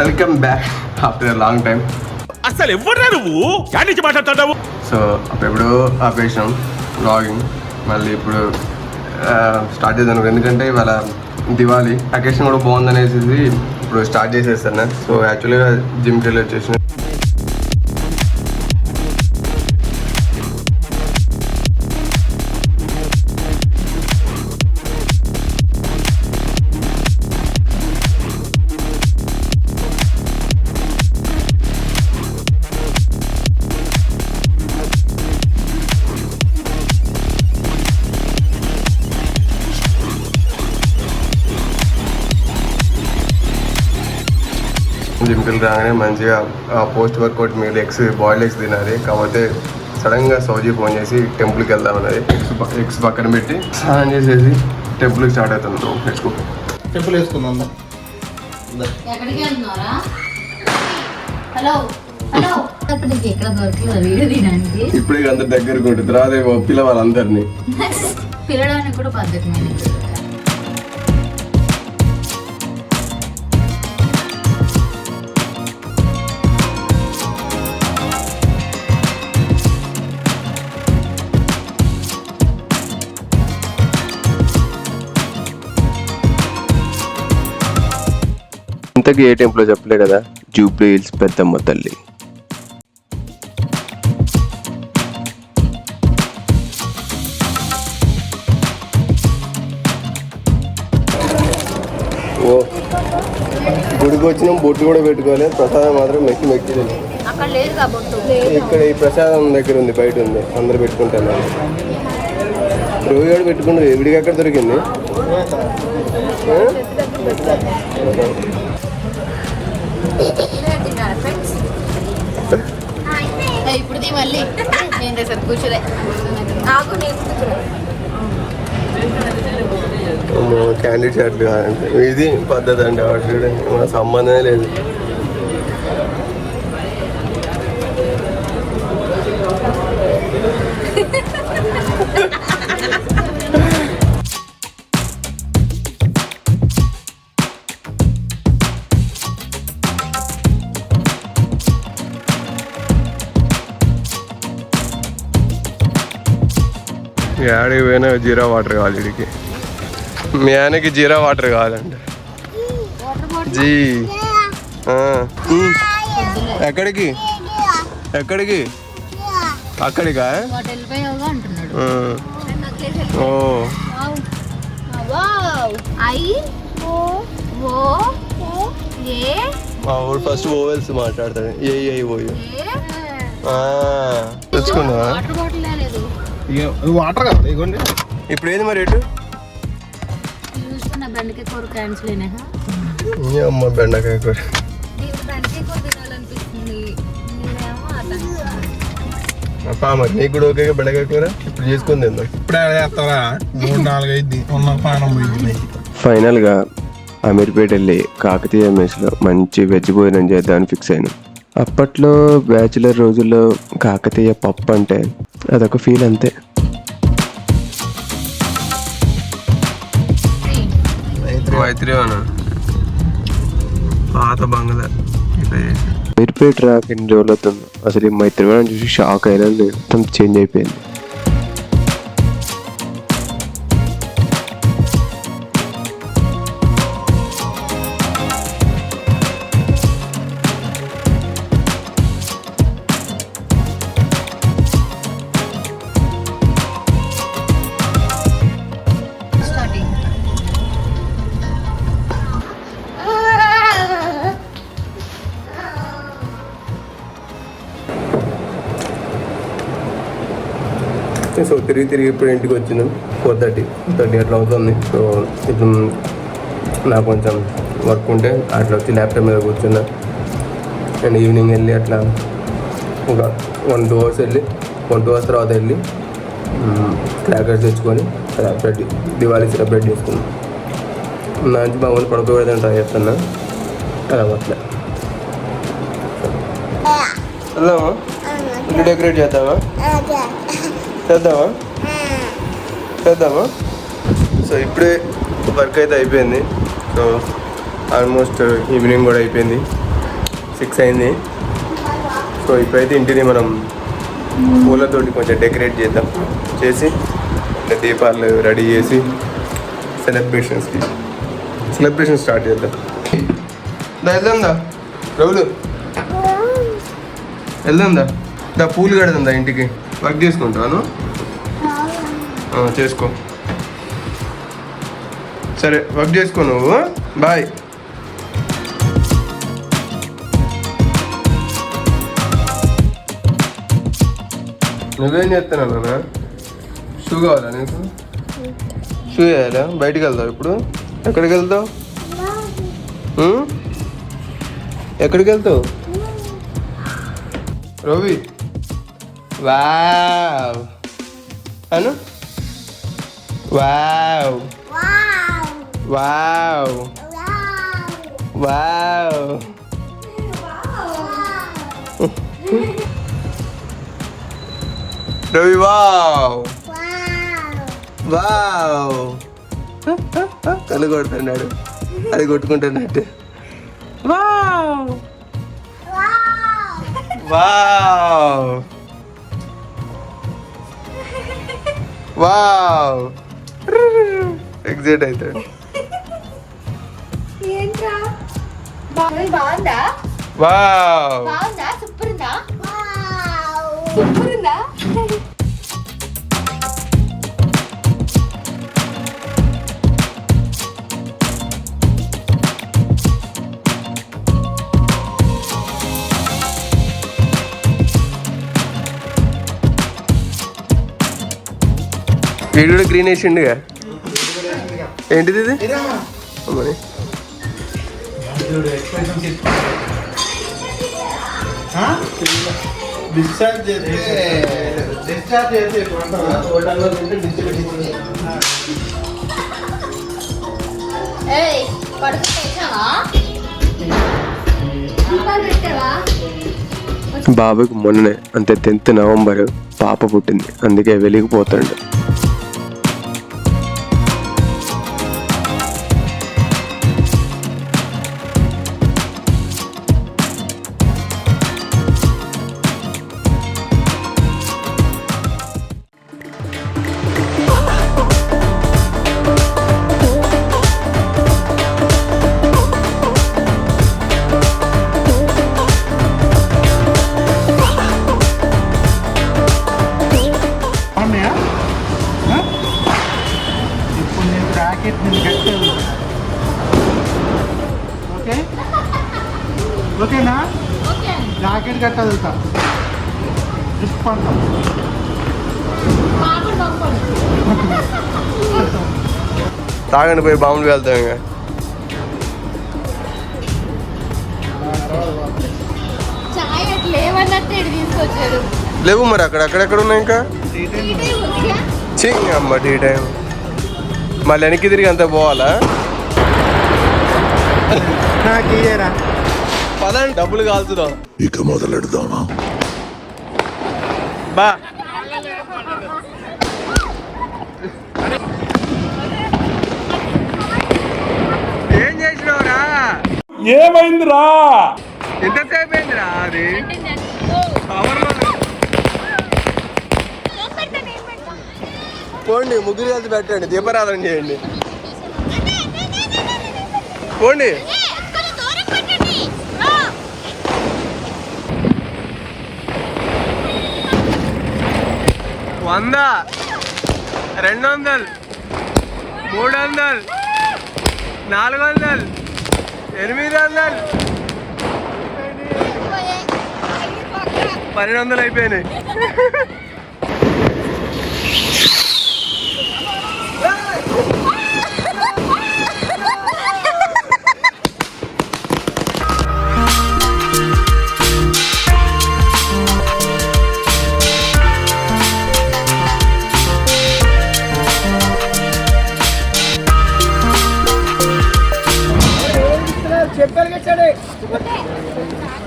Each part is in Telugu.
Welcome back after a long time. అసలు ఎవరు నువ్వు నుంచి మాట్లాడుతున్నావు? సో అప్పుడు ఆపేసాం వ్లాగింగ్, మళ్ళీ ఇప్పుడు స్టార్ట్ చేద్దాం. ఎందుకంటే ఇవాళ దివాళీ అకేషన్ కూడా బాగుందనేసి ఇప్పుడు స్టార్ట్ చేసేస్తాను. సో యాక్చువల్గా జిమ్కి వెళ్ళి వచ్చేసిన. జిమ్కి వెళ్ళి రాగానే మంచిగా పోస్ట్ వర్కౌట్ మీద బాయిల్డ్ ఎగ్స్ తినాలి. కాకపోతే సడన్గా సౌజీ ఫోన్ చేసి టెంపుల్కి వెళ్దాం అన్నది. ఎగ్స్ పక్కన పెట్టి స్నానం చేసేసి టెంపుల్కి స్టార్ట్ అవుతుంది. నెక్స్ట్ టెంపుల్ వేసుకుందాం. ఇప్పుడే అందరి దగ్గరకు ఉంటుంది, తర్వాత పిలవాళ్ళందరినీ. పిలవడానికి కూడా పద్ధతి. ఇంతకీ ఏ టెంపుల్ చెప్పలే కదా, జూబ్లీ హిల్స్ పెద్దమ్మ తల్లి. ఓ గుడికి వచ్చినాం, బొట్టు కూడా పెట్టుకోవాలి. ప్రసాదం మాత్రం మెక్కి ఇక్కడ ఈ ప్రసాదం దగ్గర ఉంది, బయట ఉంది, అందరు పెట్టుకుంటాను. రోజు కూడా పెట్టుకుంటారు. విడిగా ఎక్కడ దొరికింది? ఇప్పుడు మళ్ళీ కూర్చోలే క్యాండిడ్ షర్ట్లు కాదంటే ఇది పద్ధతి అంటే వాటి మన సంబంధమే లేదు. యాడికి పోయినా జీరా వాటర్ కావాలి. వీడికి మీ ఆయనకి జీరా వాటర్ కావాలండి. జీ ఎక్కడికి ఎక్కడికి అక్కడికా? ఓ ఫస్ట్ ఓవెల్స్ మాట్లాడతాడు. ఏ పోయి తెచ్చుకున్నావా? వాటర్ కావాలి. ఇవ్వండి. ఇప్పుడు ఏంది మరి రేటు? అమ్మ బెండకాయ కూర. అప్ప మరి నీకు కూడా ఓకే బెండకాయ కూర ఇప్పుడు చేసుకుని తిందాం. ఇప్పుడే చేస్తారా? 3-4 అయింది. ఫైనల్గా అమీర్పేట వెళ్ళి కాకతీయ మెస్లో మంచి వెజ్ భోజనం చేద్దామని ఫిక్స్ అయినాం. అప్పట్లో బ్యాచులర్ రోజుల్లో కాకతీయ పప్పు అంటే అదొక ఫీల్ అంతే. మైత్రివన పాత బంగ్లా అమీర్పేట రాక ఎన్ని రోజులు అవుతుంది అసలు. ఈ మైత్రివనం చూసి షాక్ అయినా, మొత్తం చేంజ్ అయిపోయింది. సో తిరిగి ఇప్పుడు ఇంటికి వచ్చినాం. 4:30 అట్లా అవుతుంది. సో ఇప్పుడు నాకు కొంచెం వర్క్ ఉంటే అట్లా వచ్చి ల్యాప్టాప్ మీద కూర్చున్నా. అండ్ ఈవినింగ్ వెళ్ళి అట్లా ఒక 1-2 అవర్స్ వెళ్ళి 1-2 అవర్స్ తర్వాత వెళ్ళి క్రాకర్స్ తెచ్చుకొని దివాళీ సెలబ్రేట్ చేసుకున్నాం. నా నుంచి బాగుంది పడుకోబెడతాను ట్రై చేస్తున్నా. అలా అట్లా వెళ్దామా? ఇల్లు డెకరేట్ చేద్దామా? చేద్దామా? సో ఇప్పుడే వర్క్ అయితే అయిపోయింది. సో ఆల్మోస్ట్ ఈవినింగ్ కూడా అయిపోయింది. 6 అయింది. సో ఇప్పుడైతే ఇంటిని మనం పూలతోటి కొంచెం డెకరేట్ చేద్దాం. చేసి దీపాలు రెడీ చేసి సెలబ్రేషన్ స్టార్ట్ చేద్దాం. వెళ్దాందా రవులు, వెళ్దాందా. పూలు కడదాందా ఇంటికి. వర్క్ చేసుకుంటాను. చేసుకో. సరే వర్క్ చేసుకో నువ్వు. బాయ్. నువ్వేం చేస్తున్నావు నాన్న? షూ కావాలా నీకు? షూ వేయాలా? బయటికి వెళ్తావు ఇప్పుడు? ఎక్కడికి వెళ్తావు? ఎక్కడికి వెళ్తావు Ravi? Wow Anu. Wow wow wow. Ravi wow wow. కళ్ళు కొడుతున్నాడు. అది కొట్టుకుంటున్నట్టు. Wow wow wow. ఎగ్జైట్ అవుతాడు. బాగుందా? వావ్ బాగుందా? సూపర్ ఉందా? సూపర్ ఉందా? వీడు కూడా గ్రీన్ వేసిండుగా. ఏంటిది ఇది? అమ్మని బాబుకి మొన్ననే అంటే 10th నవంబర్ పాప పుట్టింది. అందుకే వెలిగిపోతాడు. ఇప్పుడు నేను రాకెట్ నేను కట్టాను. ఓకే ఓకేనా? రాకెట్ కట్టదుతా ట్రిప్ అంటాం. తాగండి పోయి బాంబులు వెళ్తాం. ఇంకా చాయ్ అట్లా ఏమన్నట్టు తీసుకొచ్చారు. లేవు మరి అక్కడెక్కడ ఉన్నాయి ఇంకా. అమ్మ టీ టైం మళ్ళీ వెనక్కి తిరిగి అంతా పోవాలా? నాకు ఇయ్యరా? పదండి డబ్బులు కాల్చుదాం. ఇక మొదలెడదామా? బా ఏం చేసినావురా? ఏమైందిరా? ఎంతసేపు అయిందిరా? అది పోండి, ముగ్గురు కలిసి పెట్టండి, దీపారాధన చేయండి. పోండి. 100, 200, 300, 400, 800, 1200 అయిపోయినాయి.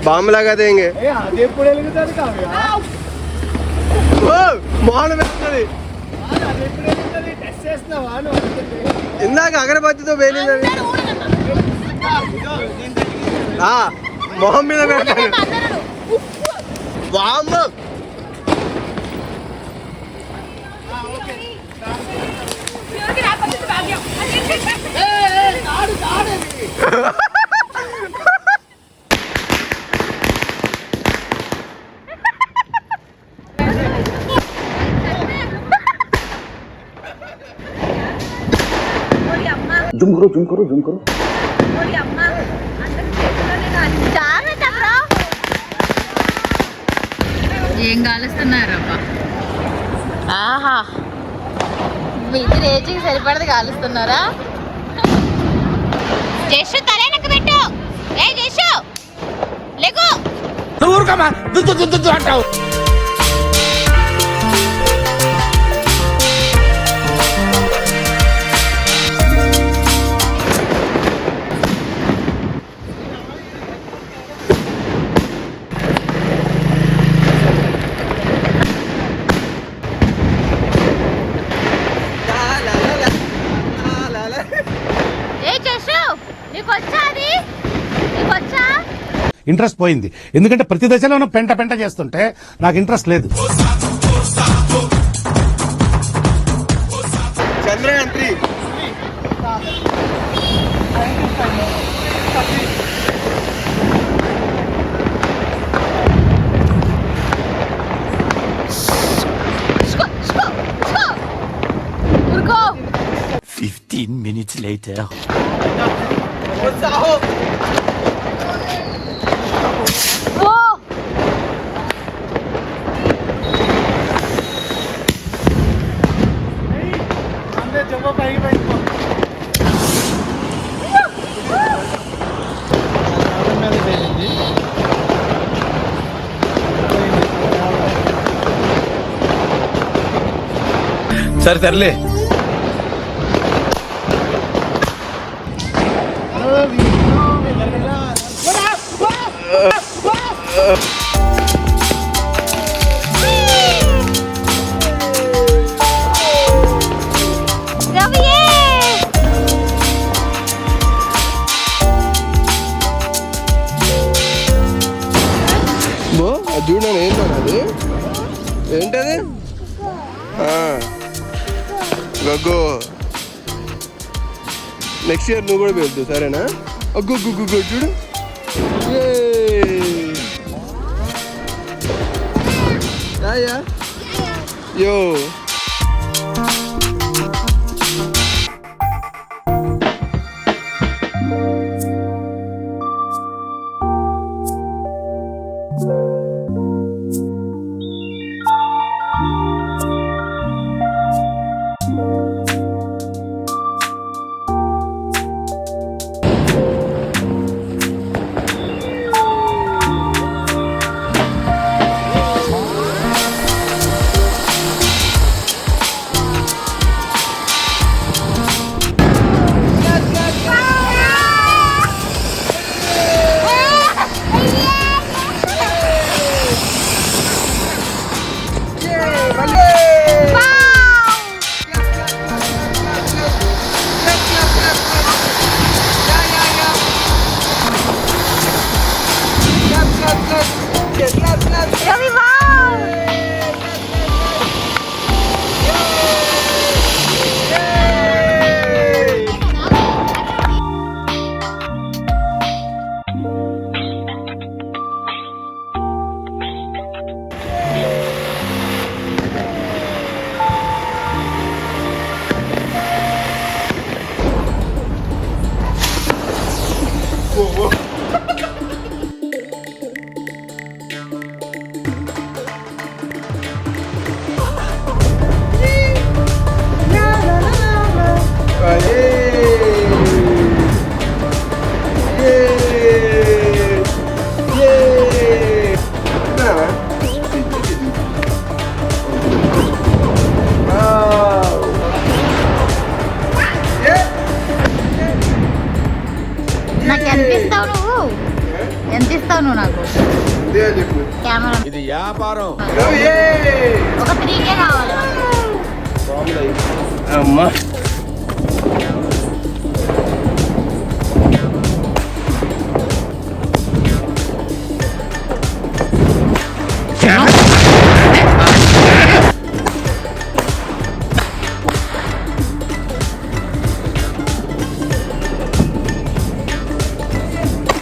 బాంబు లాగా దేంగే. మోహన్ వేస్తుంది. ఇందాక అగరబత్తితో పేలిందని. మొహం మీద పెడతాను. వామ్మ. ఏం కాలుస్తున్నారబ్బా? ఆహా, ఇది రేటింగ్ సరిపడది కాలుస్తున్నారా? జస్సు తలెనక పెట్టు. ఏ జస్సు లేకు. అంటావు. ఏ జస్సు నీకు వచ్చా అది? నీకు వచ్చా? ఇంట్రెస్ట్ పోయింది. ఎందుకంటే ప్రతి దశలోనూ పెంట పెంట చేస్తుంటే నాకు ఇంట్రెస్ట్ లేదు. చంద్రయాన్ 3 ఉరుకో. 15 minutes later. ఓ అందే జబ్బ పైకి పైకి సరే సర్లే. బో అది చూడండి. ఏంటది అది? ఏంటది? గగ్గు నెక్స్ట్ ఇయర్ నువ్వు కూడా వెళ్తు సరేనా? అగ్గు గుగ్గు చూడు. యో నాకు ఎంత ఇస్తావు నువ్వు? ఎంత ఇస్తావు నువ్వు నాకు? కెమెరా ఇది వ్యాపారం. ఒక 3K కావాలి. అమ్మా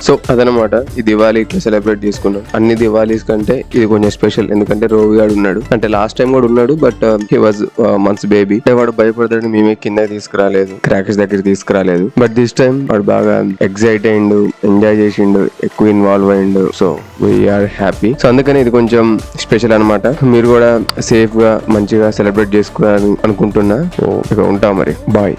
సో అదనమాట ఈ దివాళీ ఇట్లా సెలబ్రేట్ చేసుకున్నాం. అన్ని దివాళీస్ కంటే ఇది కొంచెం స్పెషల్, ఎందుకంటే రోవి గాడు ఉన్నాడు. అంటే లాస్ట్ టైం కూడా ఉన్నాడు, but he was months baby. వాడు భయపడతాడు, మేమే కింద తీసుకురాలేదు, క్రాకర్స్ దగ్గర తీసుకురాలేదు. బట్ దిస్ టైం వాడు బాగా ఎక్సైట్ అయ్యిండు, ఎంజాయ్ చేసిండు, ఎక్కువ ఇన్వాల్వ్ అయ్యిండు. So we are happy. సో అందుకని ఇది కొంచెం స్పెషల్ అనమాట. మీరు కూడా సేఫ్ గా మంచిగా సెలబ్రేట్ చేసుకోవాలని అనుకుంటున్నా. సో ఇక ఉంటాం మరి, బాయ్.